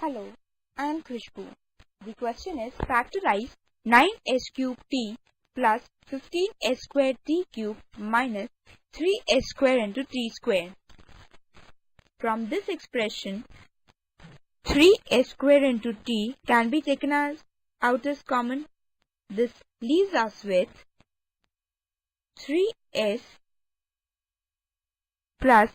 Hello, I am Khushbu. The question is factorize 9s cube t plus 15s square t cube minus 3s square into t square. From this expression, 3s square into t can be taken out as common. This leaves us with 3s plus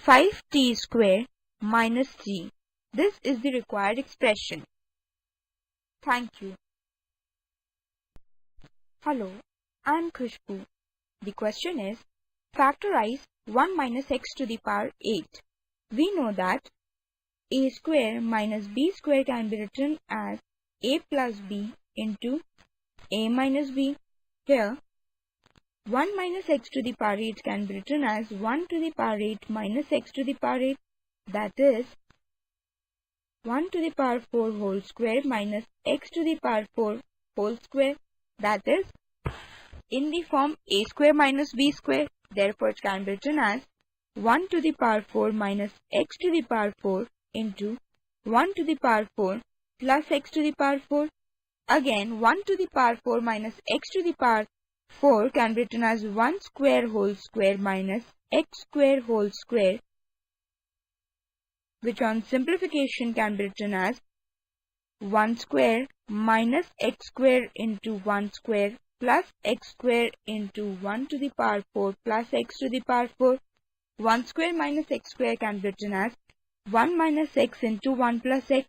5t square minus t. This is the required expression. Thank you. Hello, I am Khushbu. The question is factorize 1 minus x to the power 8. We know that a square minus b square can be written as a plus b into a minus b. Here, 1 minus x to the power 8 can be written as 1 to the power 8 minus x to the power 8. That is 1 to the power 4 whole square minus x to the power 4 whole square, that is in the form a square minus b square. Therefore, it can be written as 1 to the power 4 minus x to the power 4 into 1 to the power 4 plus x to the power 4. Again, 1 to the power 4 minus x to the power 4 can be written as 1 square whole square minus x square whole square, which on simplification can be written as 1 square minus x square into 1 square plus x square into 1 to the power 4 plus x to the power 4. 1 square minus x square can be written as 1 minus x into 1 plus x.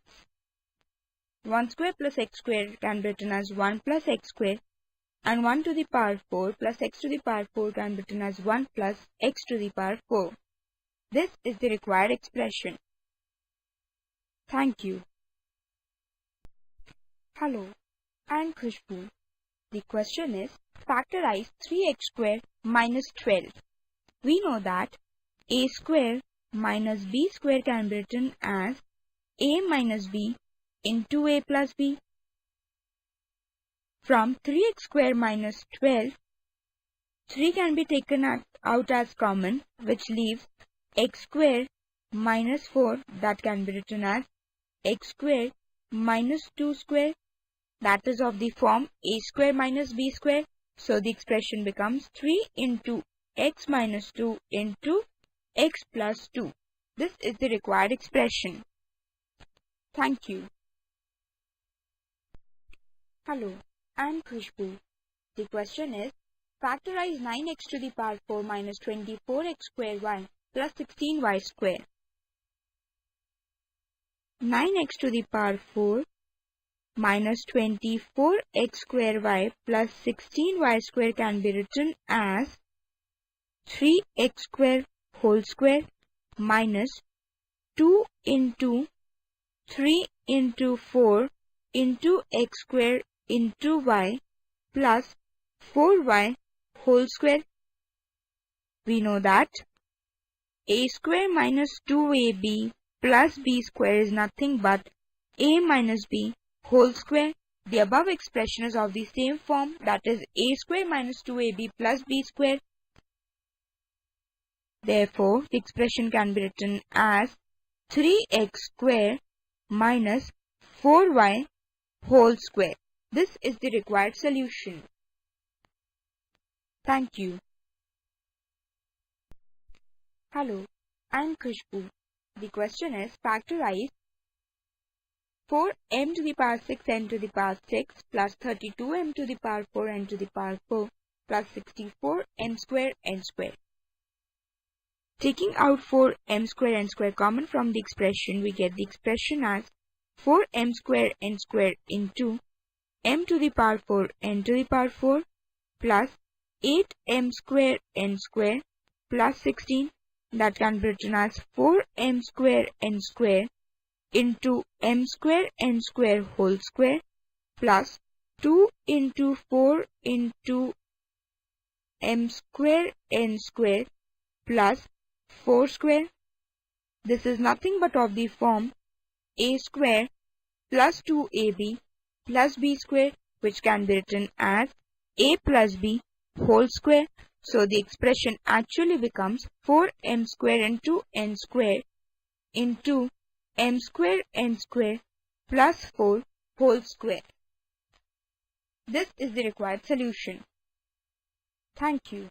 1 square plus x square can be written as 1 plus x square, and 1 to the power 4 plus x to the power 4 can be written as 1 plus x to the power 4. This is the required expression. Thank you. Hello, I am Khushbu. The question is factorize 3x square minus 12. We know that a square minus b square can be written as a minus b into a plus b. From 3x square minus 12, 3 can be taken out as common, which leaves x square minus 4, that can be written as x square minus 2 square, that is of the form a square minus b square. So the expression becomes 3 into x minus 2 into x plus 2. This is the required expression. Thank you. Hello, I am Khushbu. The question is factorize 9x to the power 4 minus 24x square y plus 16y square. 9x to the power 4 minus 24x square y plus 16y square can be written as 3x square whole square minus 2 into 3 into 4 into x square into y plus 4y whole square. We know that a square minus 2ab plus b square is nothing but a minus b whole square. The above expression is of the same form, that is a square minus 2ab plus b square. Therefore, the expression can be written as 3x square minus 4y whole square. This is the required solution. Thank you. Hello, I am Khushbu. The question is factorize 4m to the power 6n to the power 6 plus 32m to the power 4n to the power 4 plus 64m square n square. Taking out 4m square n square common from the expression, we get the expression as 4m square n square into m to the power 4 n to the power 4 plus 8m square n square plus 16, that can be written as 4m square n square into m square n square whole square plus 2 into 4 into m square n square plus 4 square. This is nothing but of the form a square plus 2ab plus b square, which can be written as a plus b whole square. So the expression actually becomes 4m square into n square into m square n square plus 4 whole square. This is the required solution. Thank you.